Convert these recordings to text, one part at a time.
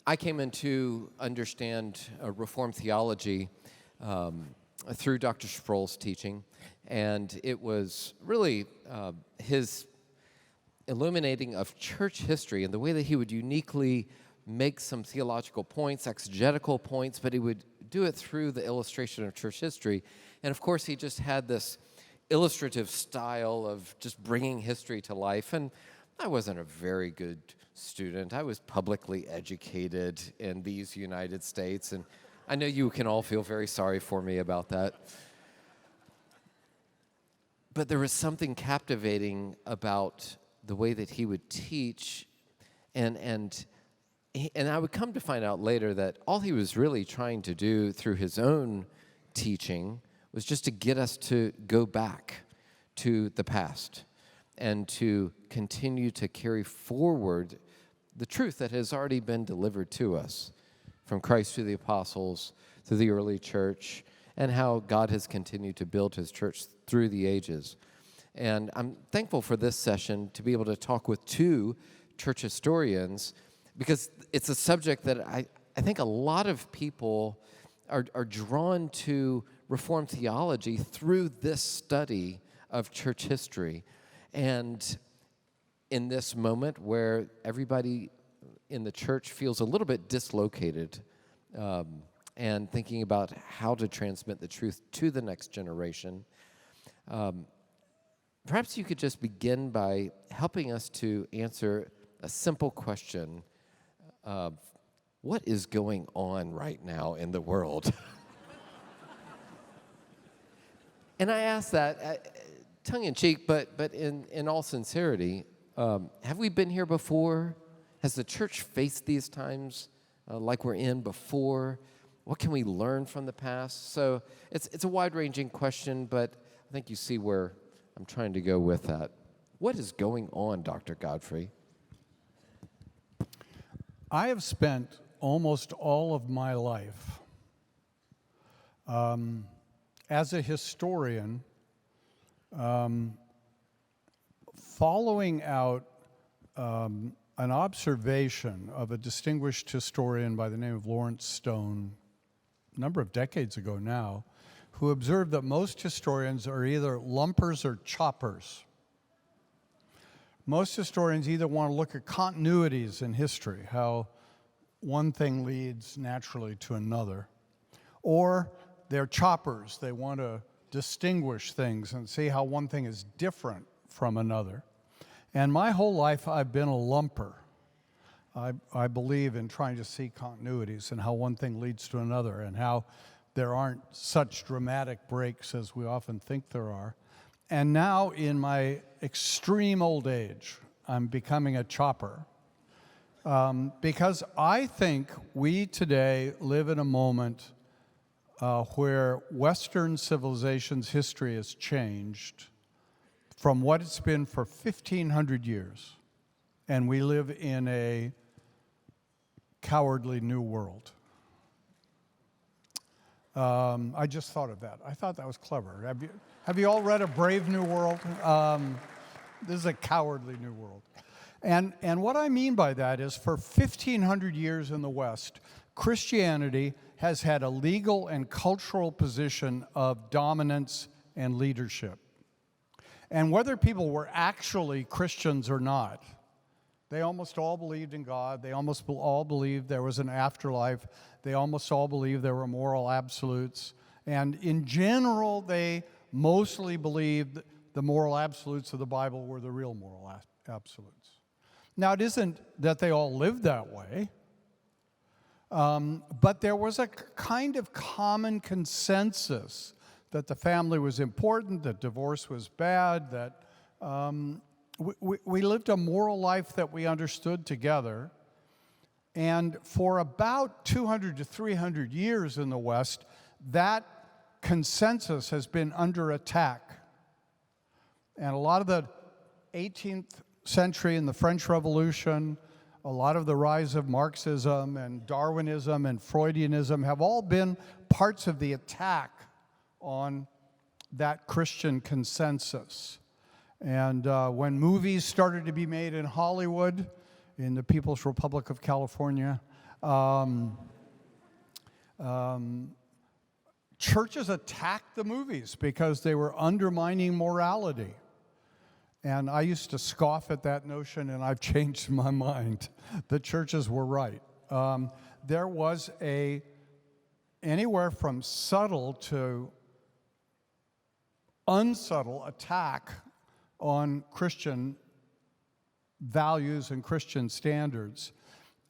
I came in to understand Reformed theology through Dr. Sproul's teaching, and it was really his illuminating of church history and the way that he would uniquely make some theological points, exegetical points, but he would do it through the illustration of church history. And of course, he just had this illustrative style of just bringing history to life. And I wasn't a very good student. I was publicly educated in these United States, and I know you can all feel very sorry for me about that. But there was something captivating about the way that he would teach, and I would come to find out later that all he was really trying to do through his own teaching was just to get us to go back to the past and to continue to carry forward the truth that has already been delivered to us from Christ to the apostles, through the early church, and how God has continued to build his church through the ages. And I'm thankful for this session to be able to talk with two church historians, because it's a subject that I think a lot of people are drawn to Reformed theology through this study of church history. And in this moment where everybody in the church feels a little bit dislocated and thinking about how to transmit the truth to the next generation, perhaps you could just begin by helping us to answer a simple question of what is going on right now in the world? And I ask that tongue-in-cheek, but in all sincerity. Have we been here before? Has the church faced these times like we're in before? What can we learn from the past? So it's a wide-ranging question, but I think you see where I'm trying to go with that. What is going on, Dr. Godfrey? I have spent almost all of my life as a historian following out an observation of a distinguished historian by the name of Lawrence Stone, a number of decades ago now, who observed that most historians are either lumpers or choppers. Most historians either want to look at continuities in history, how one thing leads naturally to another, or they're choppers. They want to distinguish things and see how one thing is different from another. And my whole life, I've been a lumper. I believe in trying to see continuities and how one thing leads to another and how there aren't such dramatic breaks as we often think there are. And now, in my extreme old age, I'm becoming a chopper because I think we today live in a moment where Western civilization's history has changed from what it's been for 1,500 years, and we live in a cowardly new world. I just thought of that. I thought that was clever. Have you all read A Brave New World? This is a cowardly new world. And what I mean by that is for 1,500 years in the West, Christianity has had a legal and cultural position of dominance and leadership. And whether people were actually Christians or not, they almost all believed in God. They almost all believed there was an afterlife. They almost all believed there were moral absolutes. And in general, they mostly believed the moral absolutes of the Bible were the real moral absolutes. Now, it isn't that they all lived that way, but there was a kind of common consensus that the family was important, that divorce was bad, that we lived a moral life that we understood together. And for about 200 to 300 years in the West, that consensus has been under attack. And a lot of the 18th century and the French Revolution, a lot of the rise of Marxism and Darwinism and Freudianism have all been parts of the attack on that Christian consensus. And when movies started to be made in Hollywood, in the People's Republic of California, Churches attacked the movies because they were undermining morality. And I used to scoff at that notion, and I've changed my mind. The churches were right. There was anywhere from subtle to unsubtle attack on Christian values and Christian standards.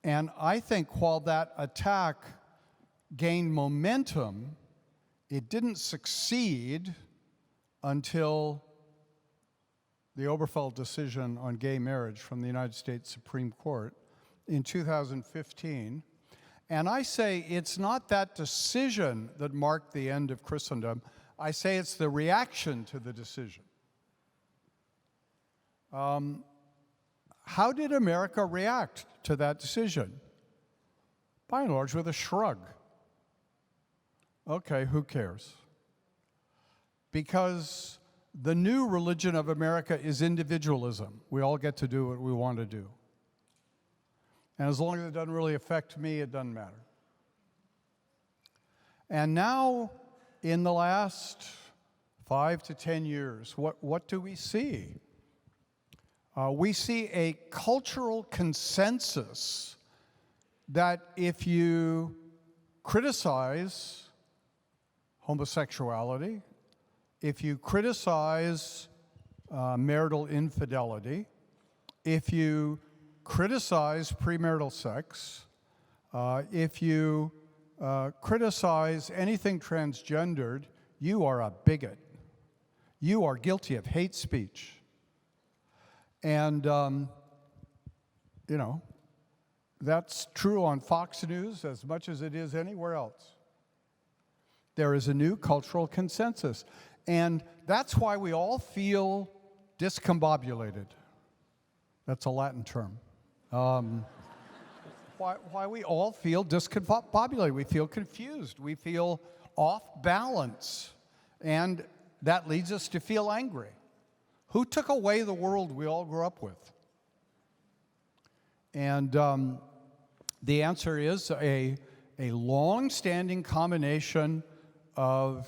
And I think while that attack gained momentum, it didn't succeed until the Obergefell decision on gay marriage from the United States Supreme Court in 2015. And I say it's not that decision that marked the end of Christendom. I say it's the reaction to the decision. How did America react to that decision? By and large, with a shrug. Okay, who cares? Because the new religion of America is individualism. We all get to do what we want to do. And as long as it doesn't really affect me, it doesn't matter. And now, in the last 5 to 10 years, what do we see? We see a cultural consensus that if you criticize homosexuality, if you criticize marital infidelity, if you criticize premarital sex, if you criticize anything transgendered, you are a bigot. You are guilty of hate speech. And, that's true on Fox News as much as it is anywhere else. There is a new cultural consensus. And that's why we all feel discombobulated. That's a Latin term. Why we all feel discombobulated. We feel confused. We feel off balance. And that leads us to feel angry. Who took away the world we all grew up with? And the answer is a long-standing combination of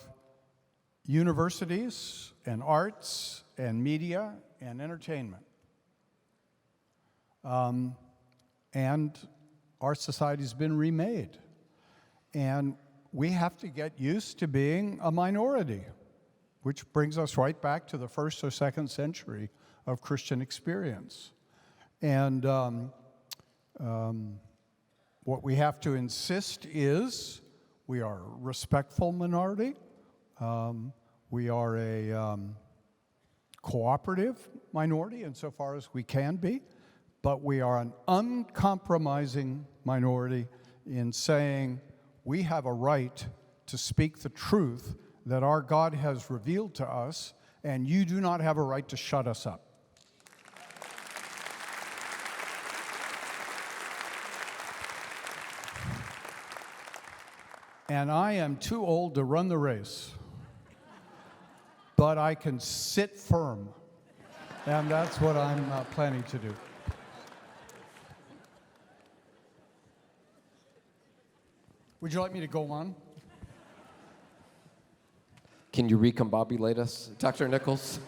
universities and arts and media and entertainment. And our society's been remade. And we have to get used to being a minority, which brings us right back to the first or second century of Christian experience. And what we have to insist is we are a respectful minority. We are a cooperative minority insofar as we can be, but we are an uncompromising minority in saying we have a right to speak the truth that our God has revealed to us, and you do not have a right to shut us up. And I am too old to run the race, but I can sit firm, and that's what I'm planning to do. Would you like me to go on? Can you recombobulate us, Dr. Nichols?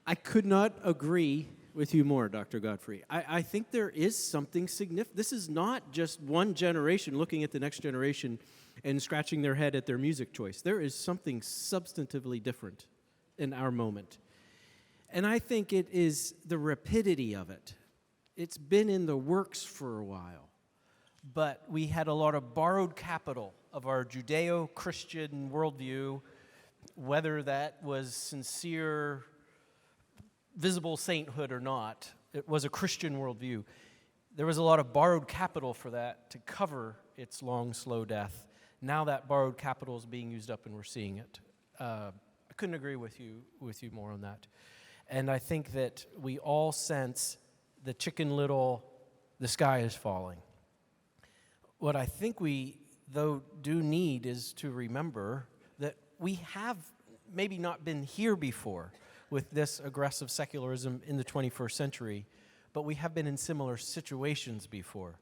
I could not agree with you more, Dr. Godfrey. I think there is something significant. This is not just one generation looking at the next generation and scratching their head at their music choice. There is something substantively different in our moment. And I think it is the rapidity of it. It's been in the works for a while, but we had a lot of borrowed capital of our Judeo-Christian worldview, whether that was sincere, visible sainthood or not. It was a Christian worldview. There was a lot of borrowed capital for that to cover its long, slow death. Now that borrowed capital is being used up and we're seeing it. I couldn't agree with you more on that. And I think that we all sense the Chicken Little, the sky is falling. What I think we, though, do need is to remember that we have maybe not been here before with this aggressive secularism in the 21st century, but we have been in similar situations before.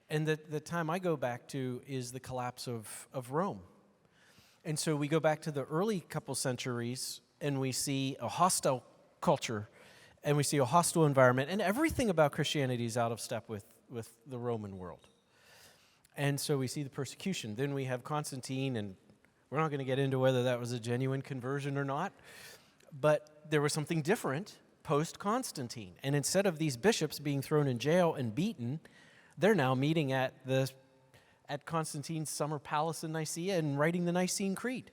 And the time I go back to is the collapse of Rome. And so we go back to the early couple centuries, and we see a hostile culture, and we see a hostile environment, and everything about Christianity is out of step with the Roman world. And so we see the persecution. Then we have Constantine, and we're not going to get into whether that was a genuine conversion or not, but there was something different post-Constantine. And instead of these bishops being thrown in jail and beaten, they're now meeting at Constantine's summer palace in Nicaea and writing the Nicene Creed.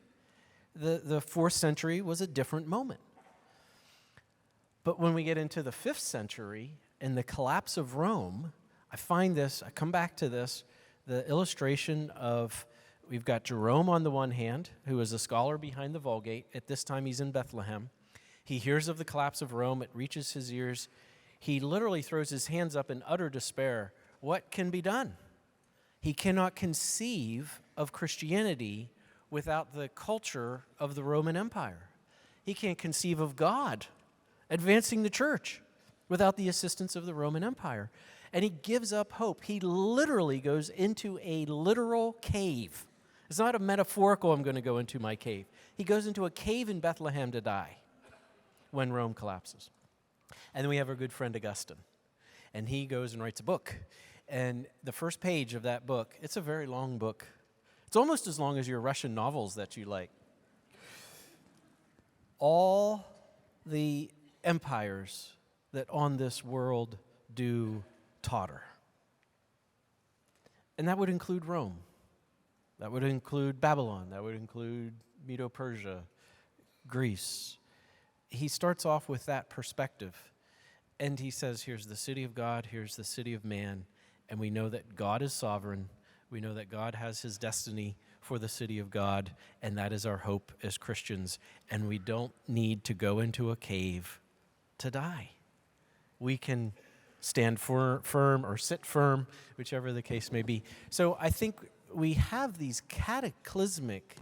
The 4th century was a different moment. But when we get into the 5th century and the collapse of Rome, I come back to this, the illustration of, we've got Jerome on the one hand, who is a scholar behind the Vulgate. At this time, he's in Bethlehem. He hears of the collapse of Rome. It reaches his ears. He literally throws his hands up in utter despair. What can be done? He cannot conceive of Christianity without the culture of the Roman Empire. He can't conceive of God advancing the church without the assistance of the Roman Empire. And he gives up hope. He literally goes into a literal cave. It's not a metaphorical, I'm going to go into my cave. He goes into a cave in Bethlehem to die when Rome collapses. And then we have our good friend Augustine. And he goes and writes a book. And the first page of that book, it's a very long book. It's almost as long as your Russian novels that you like. All the empires that on this world do totter. And that would include Rome. That would include Babylon. That would include Medo-Persia, Greece. He starts off with that perspective. And he says, here's the city of God, here's the city of man. And we know that God is sovereign. We know that God has his destiny for the city of God. And that is our hope as Christians. And we don't need to go into a cave to die. We can stand firm or sit firm, whichever the case may be. So I think we have these cataclysmic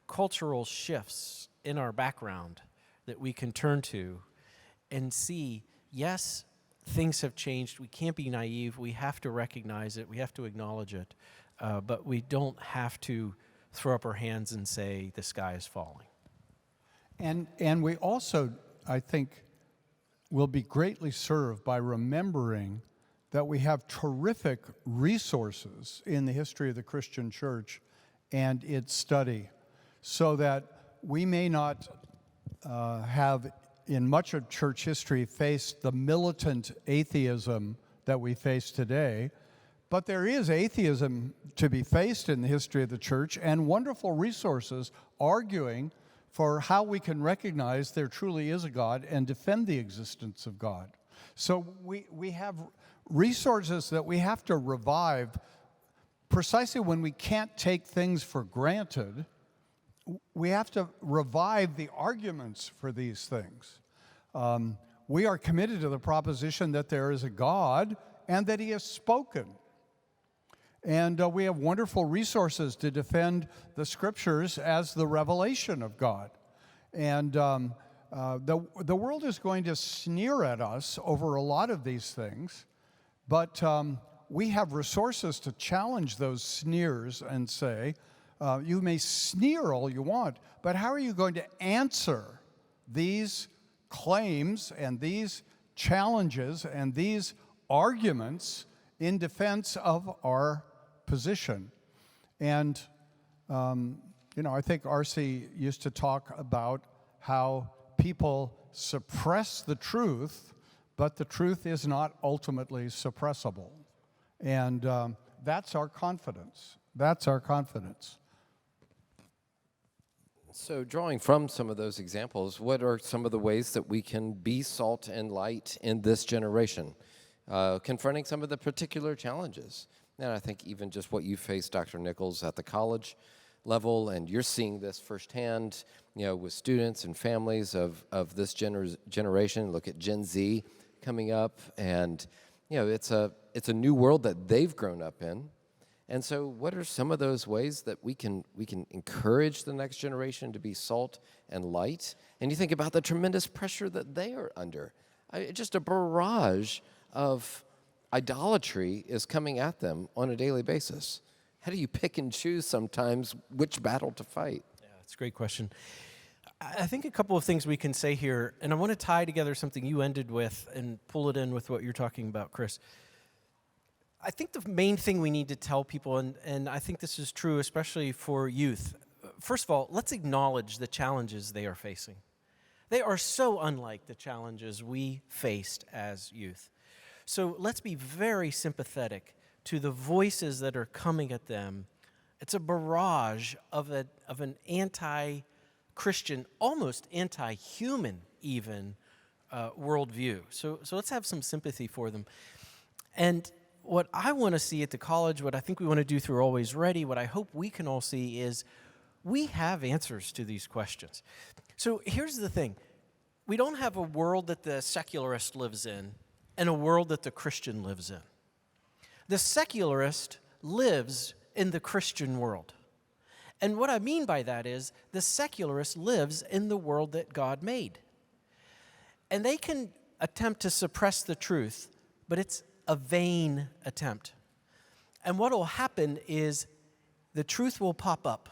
cultural shifts in our background that we can turn to and see, yes, things have changed. We can't be naive. We have to recognize it. We have to acknowledge it. But we don't have to throw up our hands and say the sky is falling. And we also, I think, will be greatly served by remembering that we have terrific resources in the history of the Christian church and its study, so that we may not have, in much of church history, faced the militant atheism that we face today, but there is atheism to be faced in the history of the church and wonderful resources arguing for how we can recognize there truly is a God and defend the existence of God. So we have resources that we have to revive precisely when we can't take things for granted. We have to revive the arguments for these things. We are committed to the proposition that there is a God and that he has spoken. And we have wonderful resources to defend the scriptures as the revelation of God. And the world is going to sneer at us over a lot of these things, but we have resources to challenge those sneers and say, you may sneer all you want, but how are you going to answer these claims and these challenges and these arguments in defense of our position? And, I think R.C. used to talk about how people suppress the truth, but the truth is not ultimately suppressible. And that's our confidence. That's our confidence. So drawing from some of those examples, what are some of the ways that we can be salt and light in this generation, confronting some of the particular challenges? And I think even just what you faced, Dr. Nichols, at the college level, and you're seeing this firsthand, with students and families of this generation. Look at Gen Z coming up, and it's a new world that they've grown up in. And so what are some of those ways that we can encourage the next generation to be salt and light? And you think about the tremendous pressure that they are under. Just a barrage of idolatry is coming at them on a daily basis. How do you pick and choose sometimes which battle to fight? Yeah, that's a great question. I think a couple of things we can say here, and I want to tie together something you ended with and pull it in with what you're talking about, Chris. I think the main thing we need to tell people, and I think this is true especially for youth, first of all, let's acknowledge the challenges they are facing. They are so unlike the challenges we faced as youth. So let's be very sympathetic to the voices that are coming at them. It's a barrage of an anti-Christian, almost anti-human even, worldview. So let's have some sympathy for them. And what I want to see at the college, what I think we want to do through Always Ready, what I hope we can all see is we have answers to these questions. So here's the thing. We don't have a world that the secularist lives in and a world that the Christian lives in. The secularist lives in the Christian world. And what I mean by that is the secularist lives in the world that God made. And they can attempt to suppress the truth, but it's a vain attempt. And what will happen is the truth will pop up.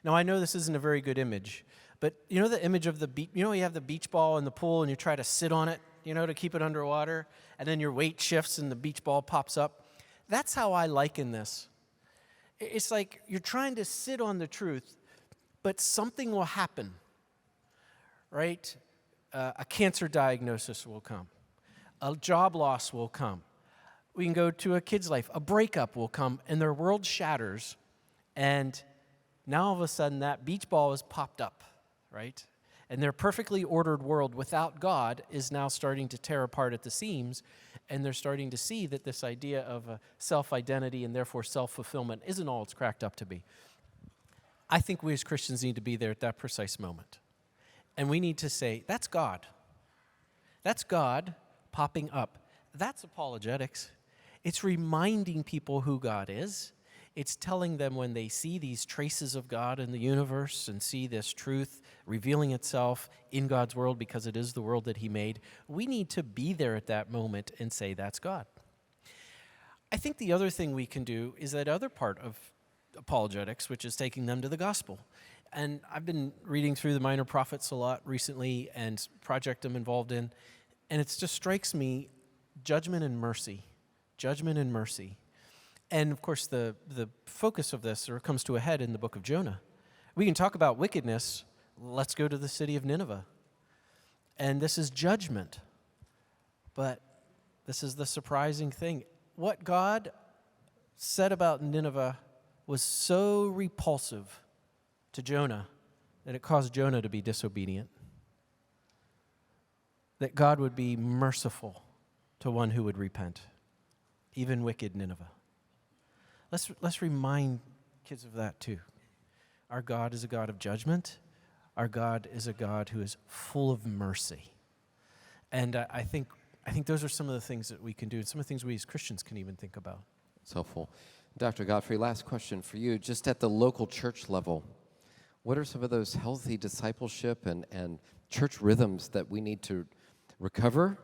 Now, I know this isn't a very good image, but you know the image of the beach, you have the beach ball in the pool and you try to sit on it, to keep it underwater, and then your weight shifts and the beach ball pops up. That's how I liken this. It's like you're trying to sit on the truth, but something will happen, right? A cancer diagnosis will come. A job loss will come. We can go to a kid's life. A breakup will come, and their world shatters, and now all of a sudden that beach ball is popped up, right? And their perfectly ordered world without God is now starting to tear apart at the seams, and they're starting to see that this idea of a self-identity and therefore self-fulfillment isn't all it's cracked up to be. I think we as Christians need to be there at that precise moment. And we need to say, that's God. That's God popping up. That's apologetics. It's reminding people who God is. It's telling them when they see these traces of God in the universe and see this truth revealing itself in God's world because it is the world that He made, we need to be there at that moment and say, that's God. I think the other thing we can do is that other part of apologetics, which is taking them to the gospel. And I've been reading through the Minor Prophets a lot recently and project I'm involved in, and it just strikes me, judgment and mercy. Judgment and mercy. And, of course, the focus of this comes to a head in the book of Jonah. We can talk about wickedness. Let's go to the city of Nineveh. And this is judgment. But this is the surprising thing. What God said about Nineveh was so repulsive to Jonah that it caused Jonah to be disobedient. That God would be merciful to one who would repent, even wicked Nineveh. Let's remind kids of that too. Our God is a God of judgment. Our God is a God who is full of mercy. And I think those are some of the things that we can do, and some of the things we as Christians can even think about. It's helpful. Dr. Godfrey, last question for you. Just at the local church level, what are some of those healthy discipleship and church rhythms that we need to recover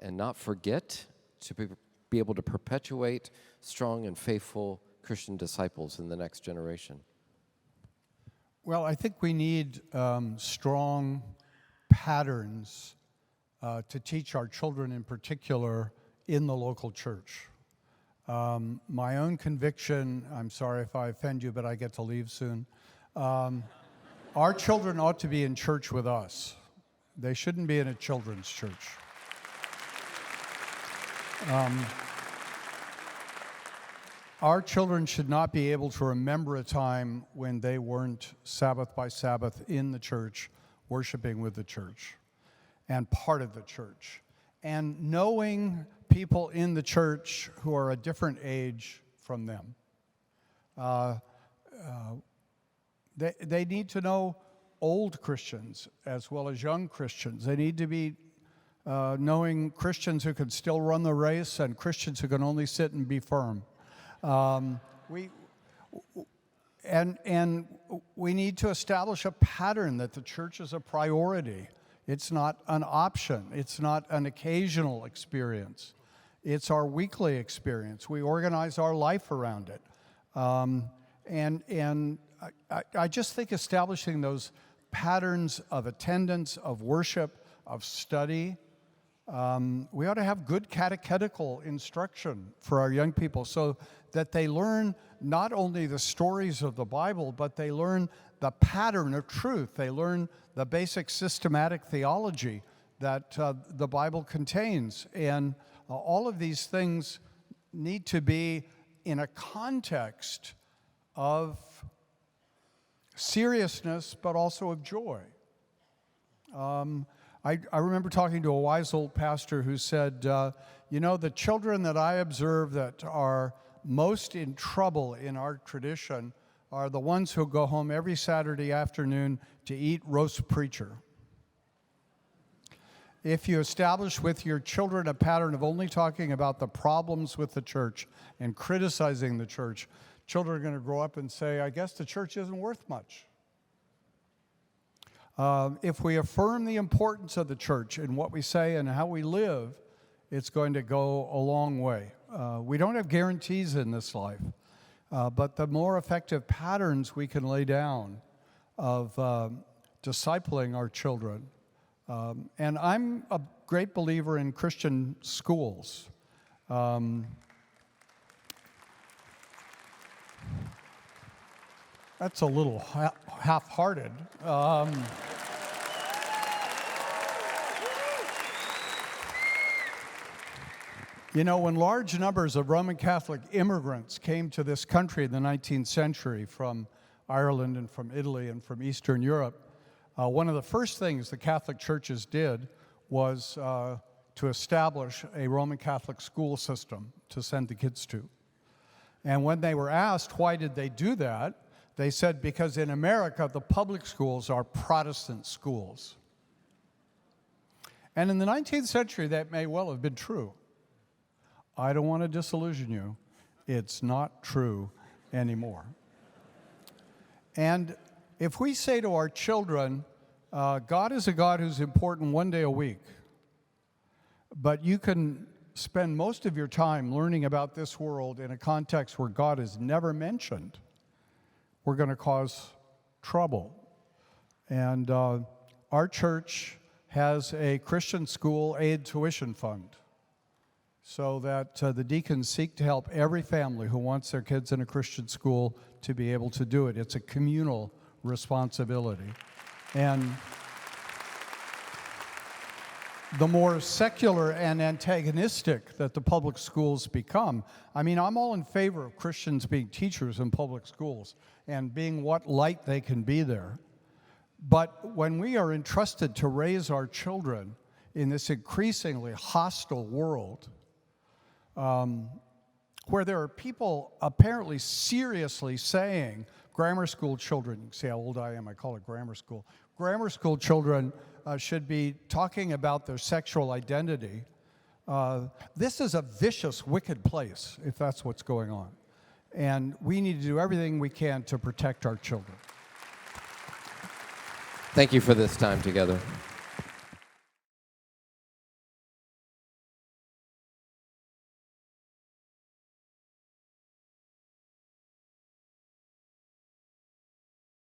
and not forget to be able to perpetuate strong and faithful Christian disciples in the next generation? Well, I think we need strong patterns to teach our children in particular in the local church. My own conviction, I'm sorry if I offend you, but I get to leave soon. Our children ought to be in church with us. They shouldn't be in a children's church. Our children should not be able to remember a time when they weren't Sabbath by Sabbath in the church, worshiping with the church, and part of the church. And knowing people in the church who are a different age from them. They need to know old Christians as well as young Christians. They need to be knowing Christians who can still run the race and Christians who can only sit and be firm. We need to establish a pattern that the church is a priority It's not an option. It's not an occasional experience. It's our weekly experience. We organize our life around it. And I just think establishing those patterns of attendance, of worship, of study, we ought to have good catechetical instruction for our young people so that they learn not only the stories of the Bible, but they learn the pattern of truth. They learn the basic systematic theology that the Bible contains. And all of these things need to be in a context of seriousness, but also of joy. I remember talking to a wise old pastor who said, the children that I observe that are most in trouble in our tradition are the ones who go home every Saturday afternoon to eat roast preacher. If you establish with your children a pattern of only talking about the problems with the church and criticizing the church, children are going to grow up and say, I guess the church isn't worth much. If we affirm the importance of the church in what we say and how we live, it's going to go a long way. We don't have guarantees in this life, but the more effective patterns we can lay down of discipling our children. And I'm a great believer in Christian schools. That's a little half-hearted. When large numbers of Roman Catholic immigrants came to this country in the 19th century from Ireland and from Italy and from Eastern Europe, one of the first things the Catholic churches did was to establish a Roman Catholic school system to send the kids to. And when they were asked why did they do that, they said because in America the public schools are Protestant schools. And in the 19th century that may well have been true. I don't want to disillusion you. It's not true anymore. And if we say to our children, God is a God who's important one day a week, but you can spend most of your time learning about this world in a context where God is never mentioned, we're going to cause trouble. And our church has a Christian school aid tuition fund so that the deacons seek to help every family who wants their kids in a Christian school to be able to do it. It's a communal responsibility. And the more secular and antagonistic that the public schools become, I'm all in favor of Christians being teachers in public schools and being what light they can be there. But when we are entrusted to raise our children in this increasingly hostile world, where there are people apparently seriously saying grammar school children, you see how old I am, I call it grammar school. Grammar school children should be talking about their sexual identity. This is a vicious, wicked place, if that's what's going on. And we need to do everything we can to protect our children. Thank you for this time together.